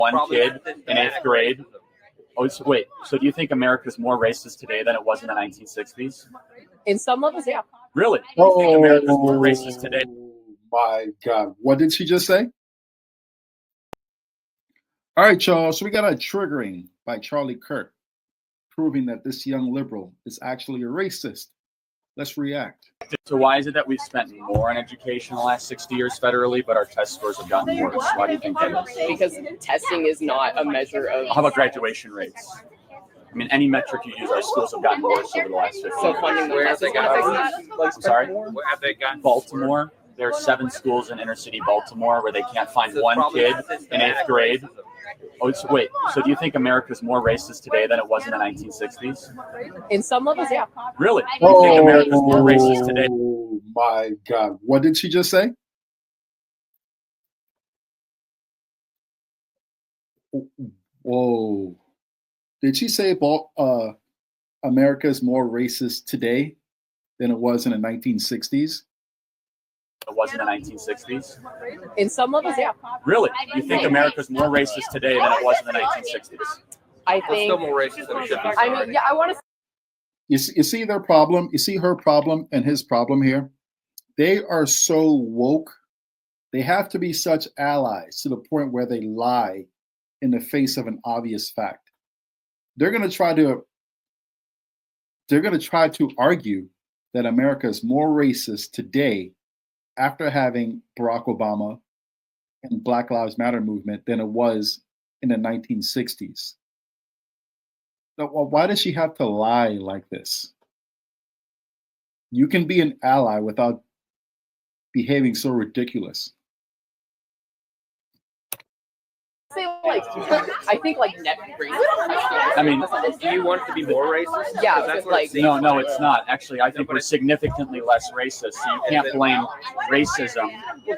one kid in 8th grade. Oh, so wait. So do you think America's more racist today than it was in the 1960s? In some levels, yeah. Really? You think America's more racist today? My God. What did she just say? All right, y'all. So we got a triggering by Charlie Kirk, proving that this young liberal is actually a racist. Let's react. So why is it that we've spent more on education in the last 60 years federally, but our test scores have gotten worse? Why do you think that is? Because testing is not a measure of... How about graduation rates? I mean, any metric you use, our schools have gotten worse over the last 50 years. So funding the test is going to fix that? I'm sorry? Where have they gotten? Baltimore. There are 7 schools in inner city Baltimore where they can't find one kid in 8th grade. Oh, so wait. So do you think America's more racist today than it was in the 1960s? In some levels, yeah. Really? You think America's more racist today? Oh my God. What did she just say? Whoa. Did she say America is more racist today than it was in the 1960s? It was in the 1960s? In some levels, yeah. Really? You think America's more racist today than it was in the 1960s? I It's think... still more racist than it should be. I mean, yeah, I want to... You see their problem? You see her problem and his problem here? They are so woke. They have to be such allies to the point where they lie in the face of an obvious fact. They're going to try to argue that America is more racist today after having Barack Obama and Black Lives Matter movement than it was in the 1960s. So why does she have to lie like this? You can be an ally without behaving so ridiculous. Say, like, I think, like, net racist. I mean, Do you want it to be more racist? Yeah, 'Cause that's what like- it seems no, like. it's not. Actually, I think we're significantly less racist. So you can't blame racism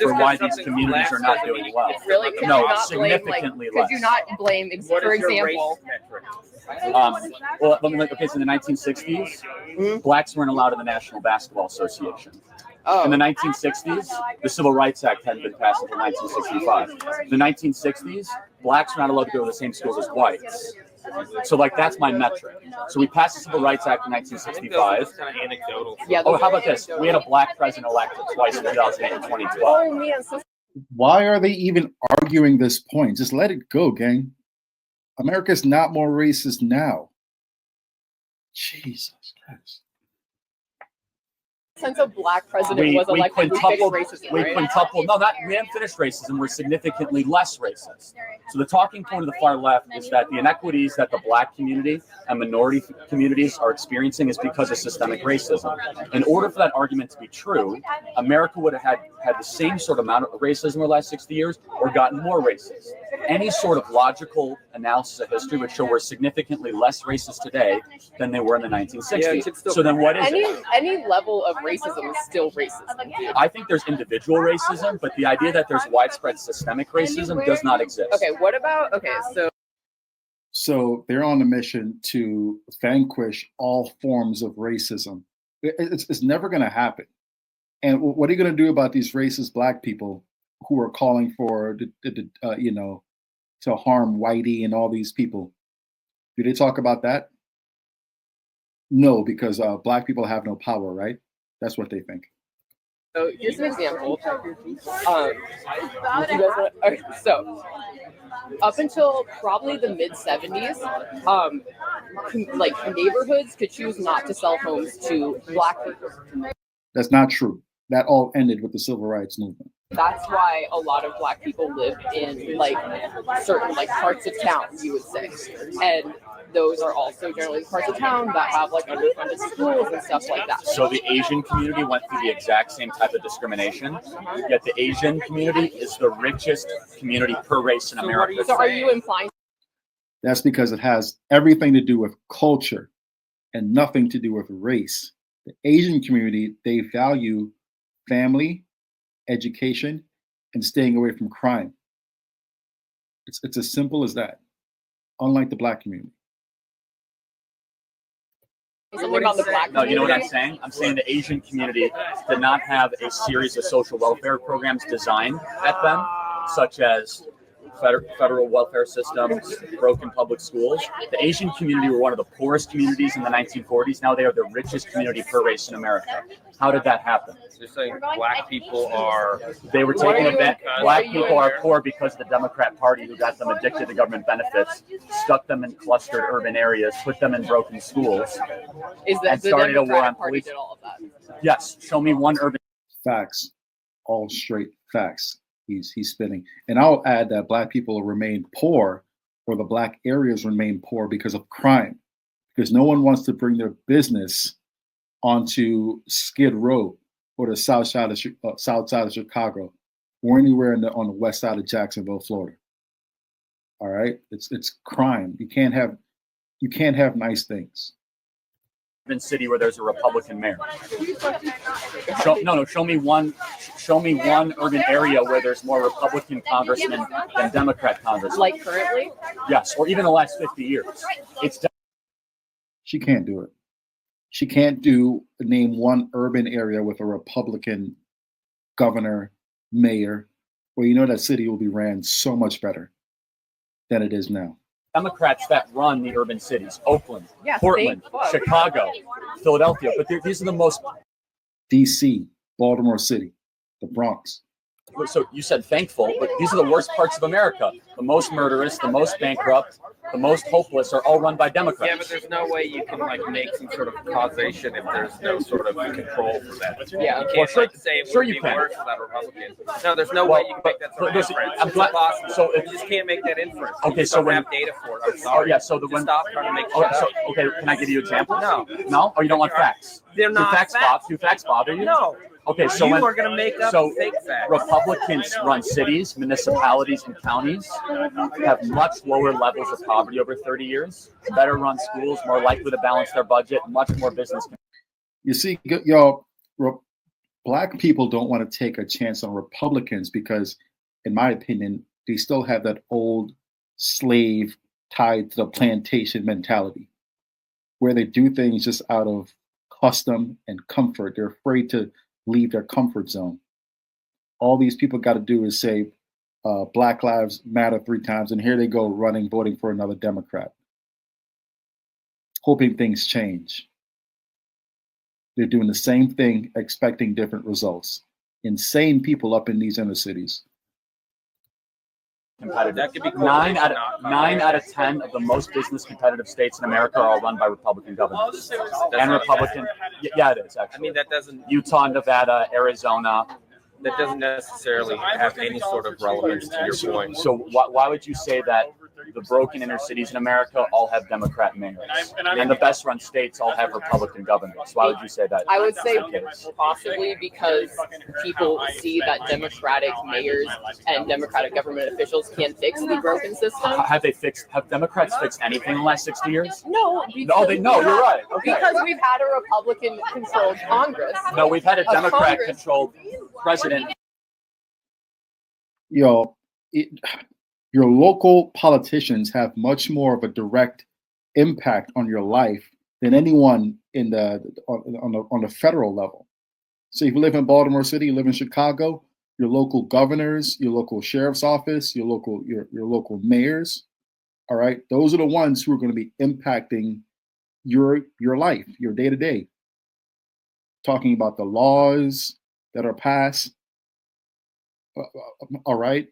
for why these communities are not doing well. Really? Could No, you not blame, significantly like, could less. you not blame, What for is your example... race metric? Well, let me look. Okay, so in the 1960s, blacks weren't allowed in the National Basketball Association. Oh. In the 1960s, the Civil Rights Act hadn't been passed until 1965. In the 1960s, blacks were not allowed to go to the same schools as whites. So, like, that's my metric. So we passed the Civil Rights Act in 1965. It's kind of anecdotal. Yeah, Oh, how about this? We had a black president elected twice in 2008 and 2012. Oh, man, so... Why are they even arguing this point? Just let it go, gang. America's not more racist now. Jesus Christ. Since a black president We was elected, we fixed quintupled, racism, we right? quintupled, no, we haven't finished racism, we're significantly less racist. So the talking point of the far left is that the inequities that the black community and minority communities are experiencing is because of systemic racism. In order for that argument to be true, America would have had the same sort of amount of racism in the last 60 years or gotten more racist. Any sort of logical analysis of history would show we're significantly less racist today than they were in the 1960s. So then what is it? Any level of racism is still racism. I think there's individual racism, but the idea that there's widespread systemic racism does not exist. Okay, what about, So they're on a mission to vanquish all forms of racism. It's never going to happen. And what are you going to do about these racist black people who are calling for, to harm Whitey and all these people? Do they talk about that? No, because black people have no power, right? That's what they think. So here's an example. So up until probably the mid 70s, like neighborhoods could choose not to sell homes to black people. That's not true. That all ended with the civil rights movement. That's why a lot of black people live in like certain like parts of town, you would say, and those are also generally parts of town that have like underfunded schools and stuff like that. So the Asian community went through the exact same type of discrimination, yet the Asian community is the richest community per race in America. So are you implying? That's because it has everything to do with culture and nothing to do with race. The Asian community, they value family, education, and staying away from crime. It's as simple as that, unlike the black community. Something about the black No, you know what I'm community? saying? I'm saying the Asian community did not have a series of social welfare programs designed at them, such as federal welfare systems, broken public schools. The Asian community were one of the poorest communities in the 1940s. Now they are the richest community per race in America. How did that happen? You're saying black people are. They were taking advantage. Black people are poor because the Democrat Party, who got them addicted to government benefits, stuck them in clustered urban areas, put them in broken schools, and started a war on police. Did all of that? Yes, show me one urban. Facts, all straight facts. He's spinning, and I'll add that black people remain poor, or the black areas remain poor because of crime, because no one wants to bring their business onto Skid Row or the south side of Chicago, or anywhere on the west side of Jacksonville, Florida. All right, it's crime. You can't have nice things. City where there's a Republican mayor. Show me one urban area where there's more Republican congressmen than Democrat congressmen. Like currently? Yes, or even the last 50 years. She can't do it. She can't name one urban area with a Republican governor, mayor, where you know that city will be ran so much better than it is now. Democrats that run the urban cities: Oakland, Portland, Chicago, Philadelphia. But these are the most. D.C., Baltimore City, the Bronx. So you said thankful, but these are the worst parts of America. The most murderous, the most bankrupt, the most hopeless are all run by Democrats. Yeah, but there's no way you can make some sort of causation if there's no sort of control for that. Yeah, you can't say it would be worse without a Republican. No, there's no way you can make that sort of inference. I'm glad. So you just can't make that inference. Okay, so we have data for it. I'm sorry. Yeah, so when stop trying to make. Okay, can I give you examples? No. Oh, you don't want facts? They're not facts. Do facts bother you? No. Okay, so you are going to make up fake facts. Republicans run cities, municipalities, and counties, have much lower levels of poverty over 30 years, better run schools, more likely to balance their budget, much more business. You see, y'all, black people don't want to take a chance on Republicans because, in my opinion, they still have that old slave tied to the plantation mentality, where they do things just out of custom and comfort. They're afraid to leave their comfort zone. All these people got to do is say Black Lives Matter 3 times, and here they go voting for another Democrat, hoping things change. They're doing the same thing, expecting different results. Insane people up in these inner cities. That could be cool. 9 out of 10 of the most business competitive states in America are all run by Republican governors. And Republican. Yeah, it is actually. I mean, that doesn't. Utah, Nevada, Arizona. That doesn't necessarily have any sort of relevance to your point. So why would you say that the broken inner cities in America all have Democrat mayors, and the best run states all have Republican governors? Why would you say that? I would say possibly because people see that Democratic mayors and Democratic government officials can fix the broken system. Have Democrats fixed anything in the last 60 years? No. You're right. Okay. Because we've had a Republican-controlled Congress. No, we've had a Democrat-controlled president. Your local politicians have much more of a direct impact on your life than anyone on the federal level. So if you live in Baltimore City, you live in Chicago, your local governors, your local sheriff's office, your local mayors, all right, those are the ones who are going to be impacting your life, your day to day. Talking about the laws that are passed, all right,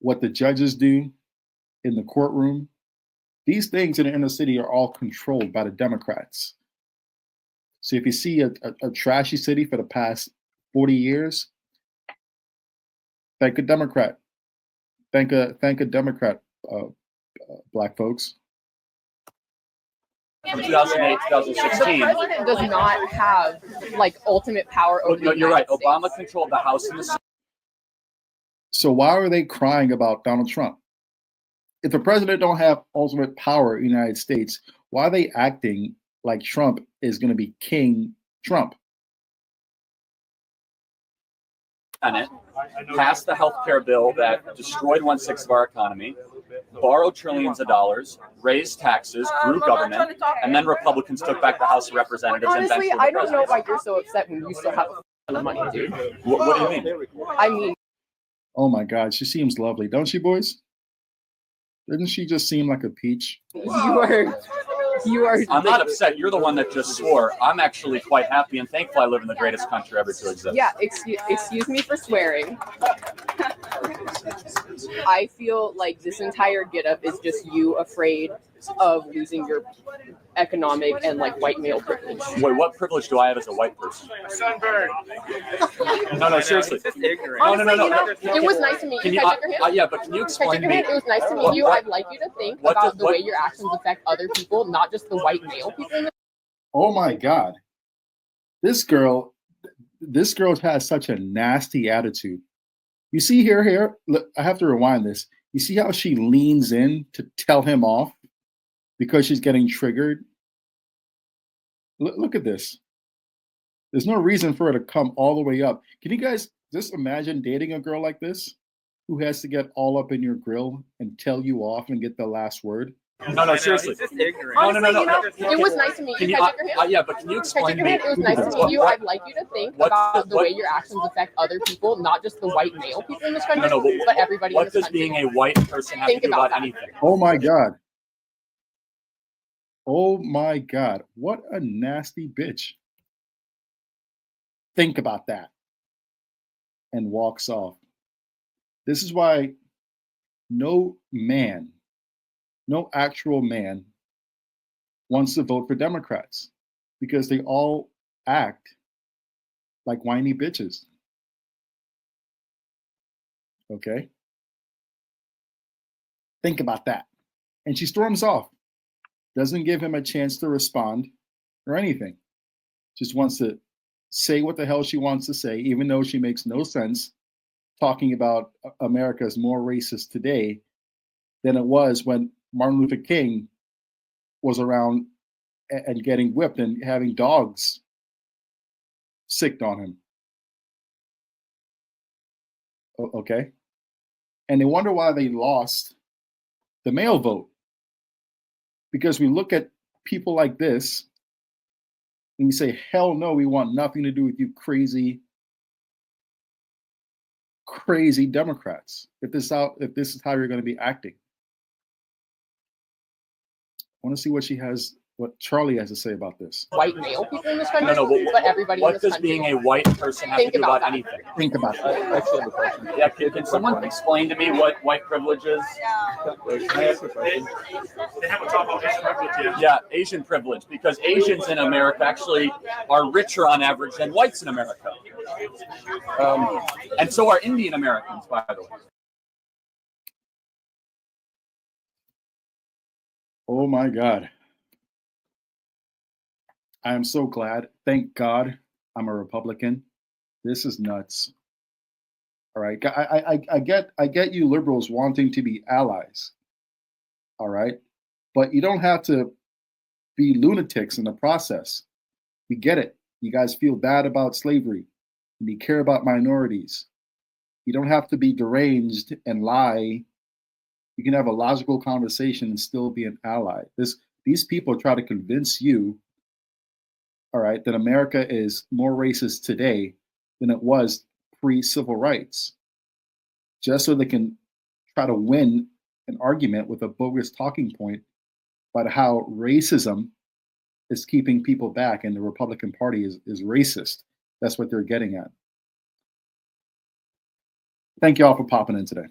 what the judges do in the courtroom. These things in the inner city are all controlled by the Democrats. So if you see a trashy city for the past 40 years, thank a Democrat. Thank a Democrat, black folks. From 2008, 2016. The president does not have ultimate power over. No, you're right. Obama controlled the House and the Senate. So why are they crying about Donald Trump? If the president don't have ultimate power in the United States, why are they acting like Trump is going to be King Trump? Senate passed the health care bill that destroyed 1/6 of our economy, borrowed trillions of dollars, raised taxes, grew government, and then Republicans took back the House of Representatives. Honestly, I don't know why you're so upset when you still have a ton of money, dude. What do you mean? I mean, oh my God, she seems lovely, don't she, boys? Doesn't she just seem like a peach? You are. I'm not upset. You're the one that just swore. I'm actually quite happy and thankful I live in the greatest country ever to exist. Yeah, excuse me for swearing. I feel like this entire getup is just you afraid of losing your economic and like white male privilege. Wait, what privilege do I have as a white person? Sunburn. No, seriously. It's just ignorant. No, no, no, no. It was nice to meet Can you. you, Can I shake your hand? yeah, but can you explain to me? It was nice to meet you. I'd like you to think about the way your actions affect other people, not just the white male people in the. Oh my God. This girl has such a nasty attitude. You see here, look, I have to rewind this. You see how she leans in to tell him off because she's getting triggered? Look at this. There's no reason for her to come all the way up. Can you guys just imagine dating a girl like this who has to get all up in your grill and tell you off and get the last word? No, seriously. It's just ignorant. No. It was nice to meet you. Can I shake your hand? Yeah, but can you explain to me? It was nice to meet you. I'd like you to think about the way your actions affect other people, not just the white male people in this country, but everybody in What this does country. being a white person have to Think do about about that. anything? Oh my God. Oh my God. What a nasty bitch. Think about that. And walks off. This is why no man, no actual man wants to vote for Democrats because they all act like whiny bitches. Okay? Think about that. And she storms off. Doesn't give him a chance to respond or anything. Just wants to say what the hell she wants to say, even though she makes no sense talking about America is more racist today than it was when Martin Luther King was around and getting whipped and having dogs sicked on him. Okay? And they wonder why they lost the male vote. Because we look at people like this and we say, hell no, we want nothing to do with you crazy Democrats. If this is how you're going to be acting. I want to see what Charlie has to say about this. White male people in this country, but everybody in what this does country. being a white person have to Think do about about that. anything? Think about that. I actually have a question. Yeah, can someone explain to me what white privilege is? Can I ask a question? They haven't talked about Asian privilege yet. Yeah, Asian privilege, because Asians in America actually are richer on average than whites in America. And so are Indian Americans, by the way. Oh my God. I am so glad. Thank God I'm a Republican. This is nuts. All right. I get you liberals wanting to be allies. All right. But you don't have to be lunatics in the process. We get it. You guys feel bad about slavery and you care about minorities. You don't have to be deranged and lie. You can have a logical conversation and still be an ally. These people try to convince you, all right, that America is more racist today than it was pre-civil rights, just so they can try to win an argument with a bogus talking point about how racism is keeping people back and the Republican Party is racist. That's what they're getting at. Thank you all for popping in today.